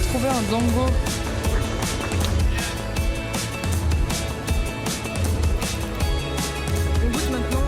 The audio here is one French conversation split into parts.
Trouver un dango. On goûte maintenant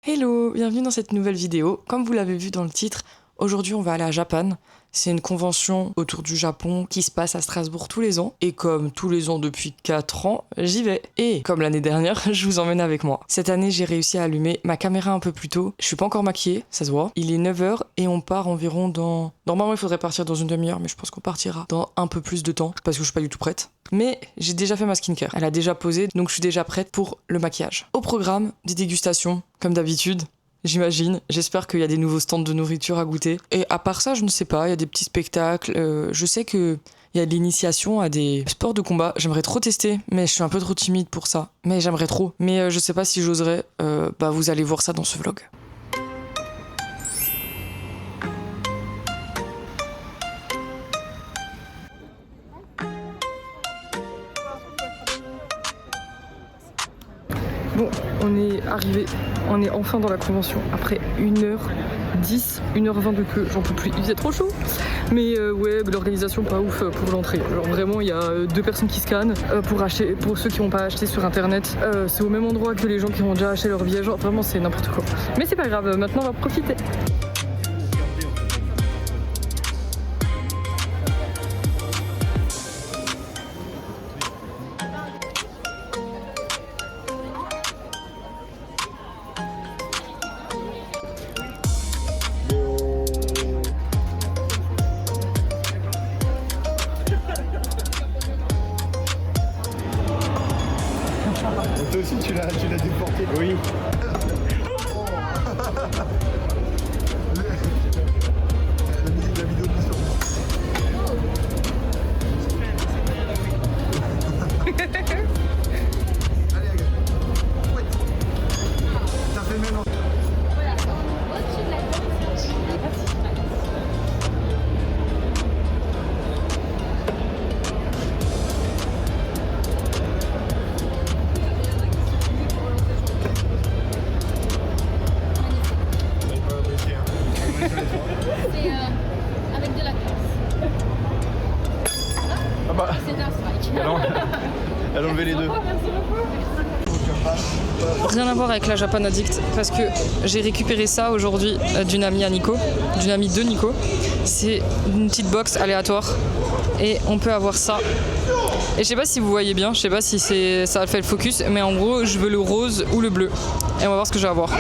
un... Hello, bienvenue dans cette nouvelle vidéo. Comme vous l'avez vu dans le titre, aujourd'hui on va aller à Japan. C'est une convention autour du Japon qui se passe à Strasbourg tous les ans. Et comme tous les ans depuis 4 ans, j'y vais. Et comme l'année dernière, je vous emmène avec moi. Cette année, j'ai réussi à allumer ma caméra un peu plus tôt. Je suis pas encore maquillée, ça se voit. Il est 9h et on part environ dans... Normalement, il faudrait partir dans une demi-heure, mais je pense qu'on partira dans un peu plus de temps parce que je suis pas du tout prête. Mais j'ai déjà fait ma skincare. Elle a déjà posé, donc je suis déjà prête pour le maquillage. Au programme, des dégustations, comme d'habitude. J'imagine. J'espère qu'il y a des nouveaux stands de nourriture à goûter. Et à part ça, je ne sais pas, il y a des petits spectacles. Je sais qu'il y a de l'initiation à des sports de combat. J'aimerais trop tester, mais je suis un peu trop timide pour ça. Mais j'aimerais trop. Mais je sais pas si j'oserais. Vous allez voir ça dans ce vlog. Bon, on est arrivé, on est enfin dans la convention après 1h10, 1h20 de queue, j'en peux plus, il faisait trop chaud. Mais ouais, l'organisation pas ouf pour l'entrée. Genre vraiment, il y a 2 personnes qui scannent pour ceux qui n'ont pas acheté sur internet. C'est au même endroit que les gens qui ont déjà acheté leur billet, genre vraiment c'est n'importe quoi. Mais c'est pas grave, maintenant on va profiter. Toi aussi tu l'as déporté. Oui. La vidéo de sur Allez, regarde. Ouais. Ça fait maintenant. Avec de la classe. Ah bah, C'est un strike. elle a enlevé les deux. Rien à voir avec la Japan Addict parce que j'ai récupéré ça aujourd'hui d'une amie à Nico, d'une amie de Nico. C'est une petite box aléatoire et on peut avoir ça. Et je sais pas si vous voyez bien, je sais pas si ça fait le focus, mais en gros je veux le rose ou le bleu. Et on va voir ce que je vais avoir.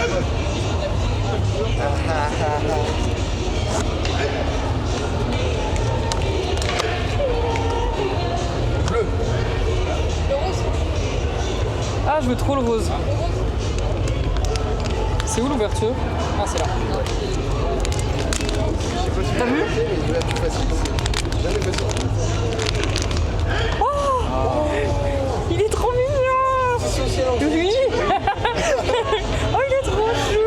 Ah, je veux trop le rose. C'est où l'ouverture? Ah, c'est là. T'as vu? Oh, il est trop mignon. Oui. Oh, il est trop chou.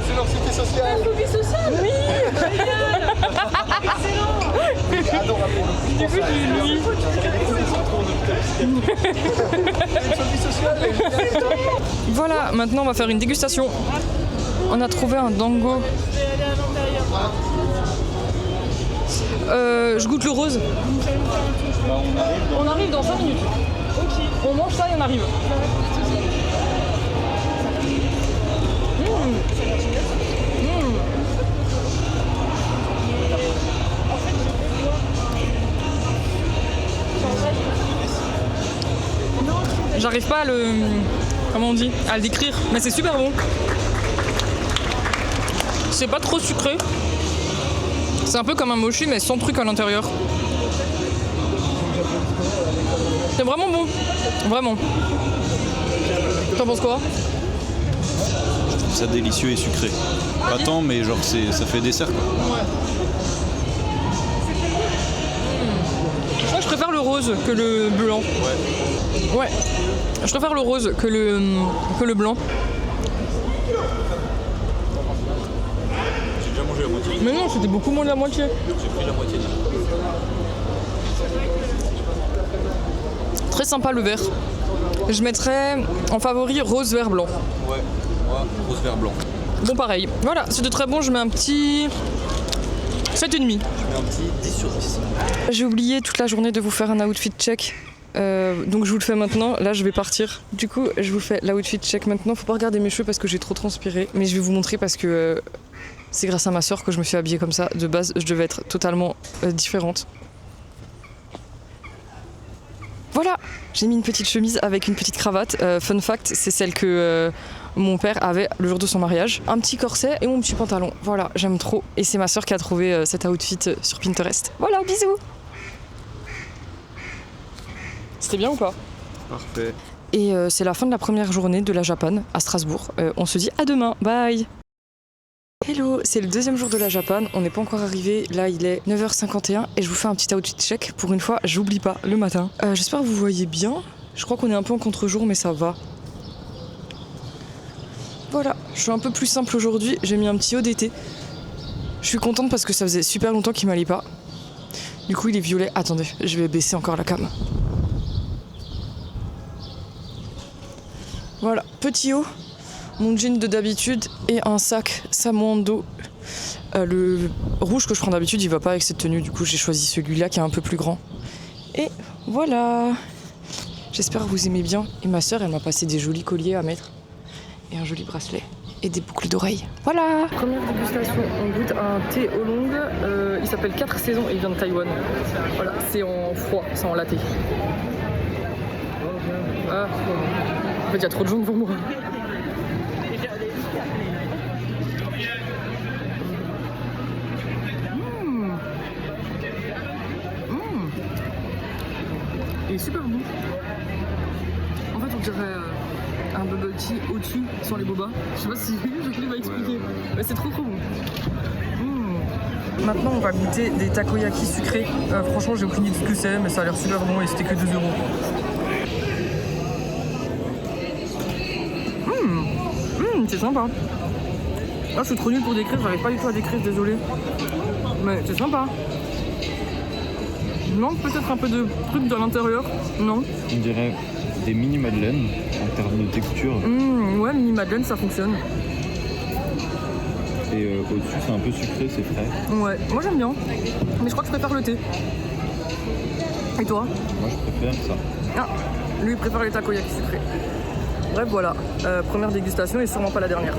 C'est leur cité sociale. La phobie sociale. Oui. Excellent. Adorable. Du coup, j'ai lui. Voilà, maintenant on va faire une dégustation. On a trouvé un dango. Je goûte le rose. On arrive dans 5 minutes. On mange ça et on arrive. J'arrive pas à le... Comment on dit? À le décrire, mais c'est super bon. C'est pas trop sucré. C'est un peu comme un mochi mais sans truc à l'intérieur. C'est vraiment bon. Vraiment. T'en penses quoi? Je trouve ça délicieux et sucré. Pas tant, mais genre ça fait dessert quoi. Ouais. Moi je préfère le rose que le blanc. Ouais. Ouais. Je préfère le rose que le blanc. J'ai déjà mangé la moitié. Mais non, c'était beaucoup moins de la moitié. J'ai pris la moitié. Très sympa le vert. Je mettrais en favori rose, vert, blanc. Ouais. Moi, rose vert blanc. Bon pareil. Voilà, c'était très bon, je mets un petit 7,5. Je mets un petit 10 sur 10. J'ai oublié toute la journée de vous faire un outfit check. Donc je vous le fais maintenant, là je vais partir. Du coup je vous fais l'outfit check maintenant. Faut pas regarder mes cheveux parce que j'ai trop transpiré. Mais je vais vous montrer parce que c'est grâce à ma soeur que je me suis habillée comme ça. De base je devais être totalement différente. Voilà, j'ai mis une petite chemise avec une petite cravate. Fun fact, c'est celle que mon père avait le jour de son mariage. Un petit corset et mon petit pantalon. Voilà, j'aime trop. Et c'est ma soeur qui a trouvé cet outfit sur Pinterest. Voilà, bisous. C'était bien ou pas? Parfait. Et c'est la fin de la première journée de la Japan à Strasbourg. On se dit à demain, bye. Hello, c'est le deuxième jour de la Japan, on n'est pas encore arrivé, là il est 9h51 et je vous fais un petit outfit check, pour une fois j'oublie pas le matin. J'espère que vous voyez bien, je crois qu'on est un peu en contre-jour mais ça va. Voilà, je suis un peu plus simple aujourd'hui, j'ai mis un petit haut d'été. Je suis contente parce que ça faisait super longtemps qu'il m'allait pas. Du coup il est violet, attendez, je vais baisser encore la cam. Voilà, petit haut. Mon jean de d'habitude et un sac Samoando. Le rouge que je prends d'habitude, il va pas avec cette tenue, du coup j'ai choisi celui-là qui est un peu plus grand. Et voilà. J'espère que vous aimez bien. Et ma soeur, elle m'a passé des jolis colliers à mettre. Et un joli bracelet. Et des boucles d'oreilles. Voilà. Première dégustation, on goûte un thé oolong. Il s'appelle 4 saisons et il vient de Taïwan. Voilà, c'est en froid, c'est en latte. Ah, en fait il y a trop de gens devant moi. Il est super bon. En fait, on dirait un bubble tea au-dessus, sans les bobas. Je sais pas si je vais expliquer. Mais c'est trop bon. Maintenant, on va goûter des takoyaki sucrés. Franchement, j'ai aucune idée de ce que c'est, mais ça a l'air super bon et c'était que 2 €. C'est sympa. Ah, je suis trop nulle pour décrire, j'arrive pas du tout à décrire, désolé. Mais c'est sympa. Il manque peut-être un peu de trucs dans l'intérieur, non? On dirait des mini-madeleines en termes de texture. Ouais, mini-madeleine, ça fonctionne. Et au-dessus, c'est un peu sucré, c'est frais. Ouais, moi j'aime bien. Mais je crois que je préfère le thé. Et toi? Moi, je préfère ça. Ah, lui il préfère les takoyaki sucrés. Bref, voilà. Première dégustation et sûrement pas la dernière.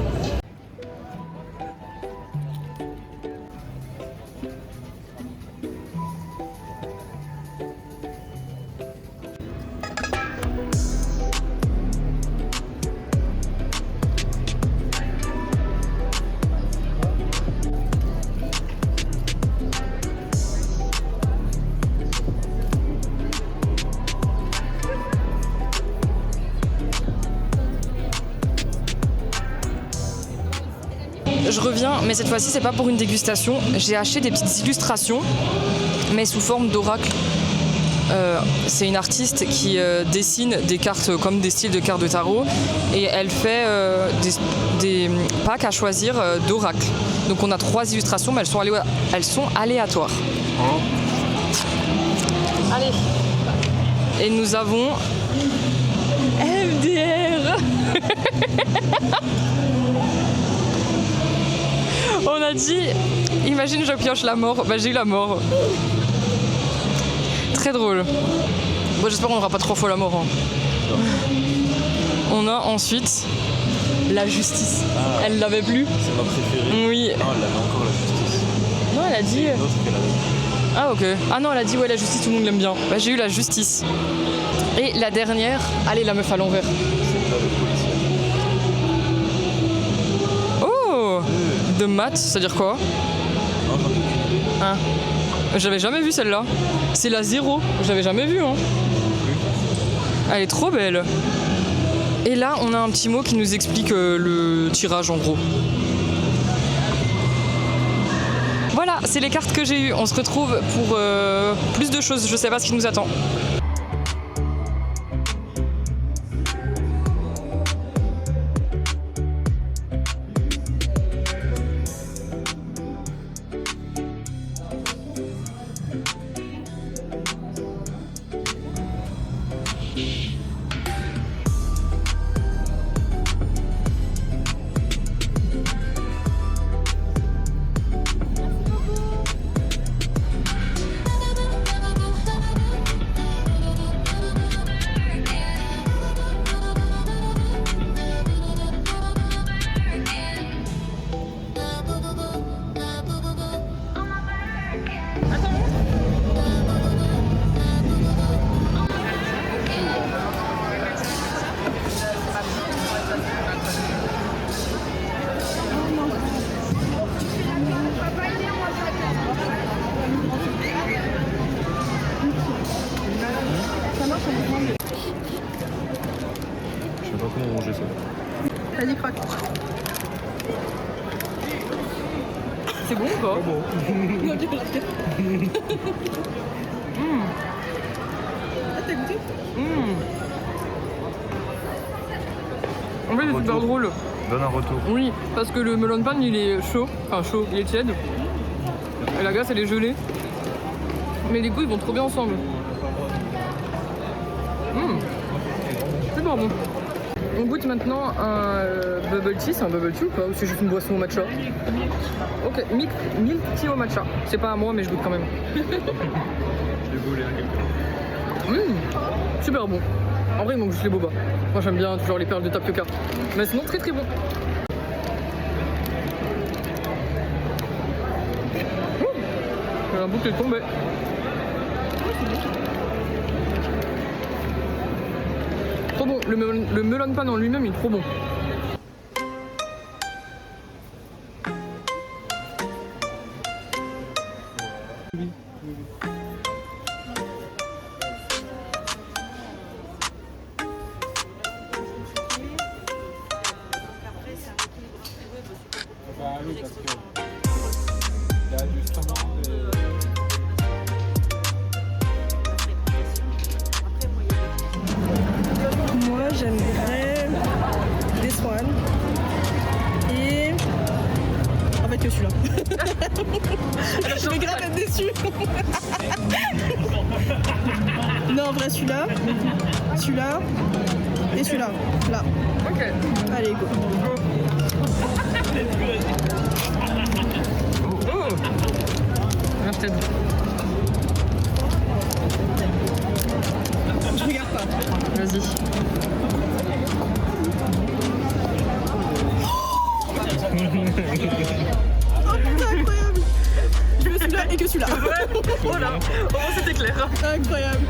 Je reviens, mais cette fois-ci c'est pas pour une dégustation. J'ai acheté des petites illustrations, mais sous forme d'oracle. C'est une artiste qui dessine des cartes comme des styles de cartes de tarot et elle fait des packs à choisir d'oracle. Donc on a 3 illustrations, mais elles sont aléatoires. Allez. Et nous avons MDR. On a dit, imagine je pioche la mort, bah j'ai eu la mort. Très drôle. Bon, j'espère qu'on n'aura pas 3 fois la mort. Hein. On a ensuite la justice. Ah. Elle l'avait plus. C'est ma préférée. Oui. Non, elle avait encore la justice. Non, elle a dit. Une autre qu'elle avait. Ah ok. Ah non, elle a dit ouais la justice, tout le monde l'aime bien. Bah j'ai eu la justice. Et la dernière, allez la meuf à l'envers. C'est pas le policier. Oh, de maths, ça veut dire quoi? Non, j'en ai aucune idée. Hein. J'avais jamais vu celle-là. C'est la 0, je l'avais jamais vue. Hein. Elle est trop belle. Et là, on a un petit mot qui nous explique le tirage en gros. Voilà, c'est les cartes que j'ai eues. On se retrouve pour plus de choses. Je sais pas ce qui nous attend. sais pas comment manger ça. Vas-y, croque. C'est bon ou pas? Ah, t'as goûté? En fait, c'est super Retour. drôle. Donne un retour. Oui, parce que le melon pan il est chaud, il est tiède. Et la glace elle est gelée. Mais les goûts ils vont trop bien ensemble. Super bon. On goûte maintenant un bubble tea, c'est un bubble tea ou pas? Ou c'est juste une boisson au matcha? Ok, milk tea au matcha. C'est pas à moi mais je goûte quand même. Je l'ai volé à quelqu'un. Super bon. En vrai il manque juste les boba. Moi j'aime bien toujours les perles de tapioca. Mais sinon très très bon. J'ai un bout qui est tombé. Trop bon, le melon pan en lui-même il est trop bon. Moi, j'aimerais des Swan. Et. En fait, que celui-là. Je vais grave être déçue. Non, en vrai, celui-là. Celui-là. Et celui-là. Là. Ok. Allez, go. Oh. Là, je t'aide. Je regarde pas. Vas-y. Oh putain, incroyable. Je veux celui-là et que celui-là. Voilà, au moins c'était clair. Incroyable.